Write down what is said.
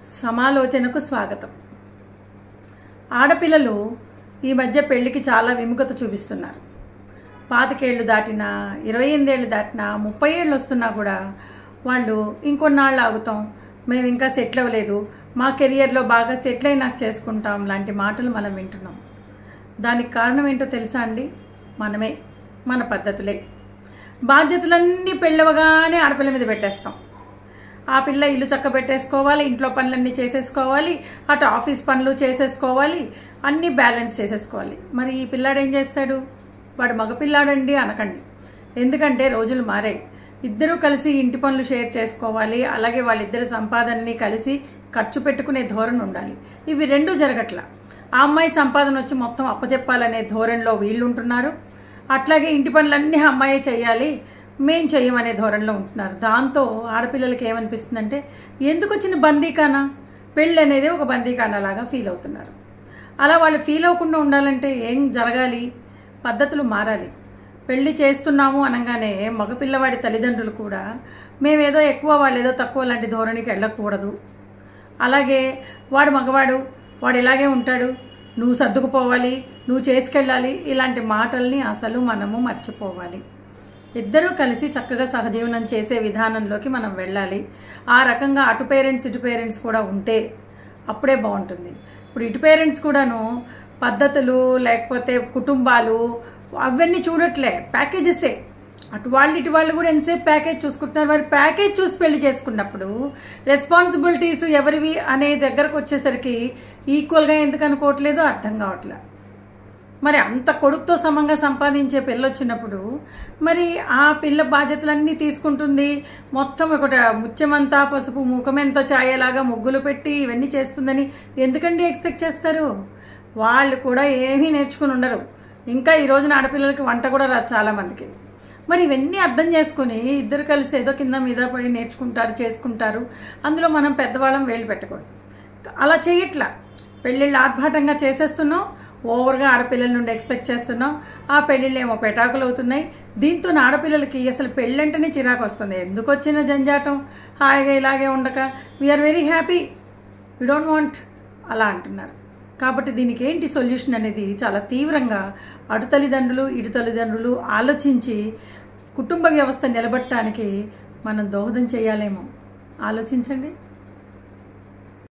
సమాలోచనకు స్వాగతం. ఆడపిల్లలు ఈ మధ్య పెళ్లికి చాలా విముఖత చూపిస్తున్నారు. 25 ఏళ్ళు దాటినా, 28 ఏళ్ళు దాటినా, 30 ఏళ్ళు వస్తున్నా కూడా వాళ్ళు ఇంకొన్నాళ్ళు ఆగుతాం, మేము ఇంకా సెటిల్ అవ్వలేదు, మా కెరియర్లో బాగా సెటిల్ అయినాక చేసుకుంటాం లాంటి మాటలు మనం వింటున్నాం. దానికి కారణం ఏంటో తెలుసా అండి? మనమే, మన పద్ధతులే. బాధ్యతలన్నీ పెళ్ళవగానే ఆడపిల్ల మీద పెట్టేస్తాం. ఆ పిల్ల ఇల్లు చక్క పెట్టేసుకోవాలి, ఇంట్లో పనులన్నీ చేసేసుకోవాలి, అటు ఆఫీస్ పనులు చేసేసుకోవాలి, అన్నీ బ్యాలెన్స్ చేసేసుకోవాలి. మరి ఈ పిల్లాడు ఏం చేస్తాడు? వాడు మగపిల్లాడండి అనకండి, ఎందుకంటే రోజులు మారాయి. ఇద్దరూ కలిసి ఇంటి పనులు షేర్ చేసుకోవాలి, అలాగే వాళ్ళిద్దరి సంపాదనని కలిసి ఖర్చు పెట్టుకునే ధోరణి ఉండాలి. ఇవి రెండూ జరగట్లా. ఆ అమ్మాయి సంపాదన వచ్చి మొత్తం అప్పచెప్పాలనే ధోరణిలో వీళ్ళు ఉంటున్నారు, అట్లాగే ఇంటి పనులన్నీ అమ్మాయే చేయాలి, మేం చెయ్యమనే ధోరణిలో ఉంటున్నారు. దాంతో ఆడపిల్లలకి ఏమనిపిస్తుందంటే, ఎందుకు వచ్చిన బందీకానా? పెళ్ళి అనేది ఒక బందీకానా లాగా ఫీల్ అవుతున్నారు. అలా వాళ్ళు ఫీల్ అవ్వకుండా ఉండాలంటే ఏం జరగాలి? పద్ధతులు మారాలి. పెళ్లి చేస్తున్నాము అనగానే మగపిల్లవాడి తల్లిదండ్రులు కూడా మేమేదో ఎక్కువ వాళ్ళేదో తక్కువ లాంటి ధోరణికి వెళ్ళకూడదు. అలాగే వాడు మగవాడు, వాడు ఇలాగే ఉంటాడు, నువ్వు సర్దుకుపోవాలి, నువ్వు చేసుకెళ్ళాలి, ఇలాంటి మాటల్ని అసలు మనము మర్చిపోవాలి. ఇద్దరూ కలిసి చక్కగా సహజీవనం చేసే విధానంలోకి మనం వెళ్ళాలి. ఆ రకంగా అటు పేరెంట్స్ ఇటు పేరెంట్స్ కూడా ఉంటే అప్పుడే బాగుంటుంది. ఇప్పుడు ఇటు పేరెంట్స్ కూడాను పద్ధతులు లేకపోతే కుటుంబాలు అవన్నీ చూడట్లే, ప్యాకేజెసే. అటు వాళ్ళు ఇటు వాళ్ళు కూడా ఎంతసేపు ప్యాకేజ్ చూసుకుంటున్నారు. వారి ప్యాకేజ్ చూసి పెళ్లి చేసుకున్నప్పుడు రెస్పాన్సిబిలిటీస్ ఎవరివి అనే దగ్గరకు వచ్చేసరికి ఈక్వల్గా ఎందుకు అనుకోవట్లేదో అర్థం కావట్లేదు. మరి అంత కొడుకుతో సమంగా సంపాదించే పిల్ల వచ్చినప్పుడు మరి ఆ పిల్ల బాధ్యతలన్నీ తీసుకుంటుంది, మొత్తం ఒకట ముత్యమంతా పసుపు ముఖమెంతో ఛాయలాగా ముగ్గులు పెట్టి ఇవన్నీ చేస్తుందని ఎందుకండి ఎక్స్పెక్ట్ చేస్తారు? వాళ్ళు కూడా ఏమీ నేర్చుకుని ఉండరు. ఇంకా ఈ రోజున ఆడపిల్లలకి వంట కూడా రాదు చాలా మందికి. మరి ఇవన్నీ అర్థం చేసుకుని ఇద్దరు కలిసి ఏదో కింద మీద పడి నేర్చుకుంటారు, చేసుకుంటారు. అందులో మనం పెద్దవాళ్ళం వేలు పెట్టకూడదు. అలా చేయట్లా. పెళ్ళిళ్ళు ఆర్భాటంగా చేసేస్తున్నాం, ఓవర్గా ఆడపిల్లల నుండి ఎక్స్పెక్ట్ చేస్తున్నాం. ఆ పెళ్ళిళ్ళు ఏమో పెటాకులు అవుతున్నాయి. దీంతో ఆడపిల్లలకి అసలు పెళ్ళంటేనే చిరాకు వస్తుంది. ఎందుకు వచ్చిన జంజాటం, హాయిగా ఇలాగే ఉండక we are very happy, we don't want అలా అంటున్నారు. కాబట్టి దీనికి ఏంటి సొల్యూషన్ అనేది చాలా తీవ్రంగా అటు తల్లిదండ్రులు ఇటు తల్లిదండ్రులు ఆలోచించి కుటుంబ వ్యవస్థ నిలబెట్టడానికి మనం దోహదం చేయాలేమో. ఆలోచించండి.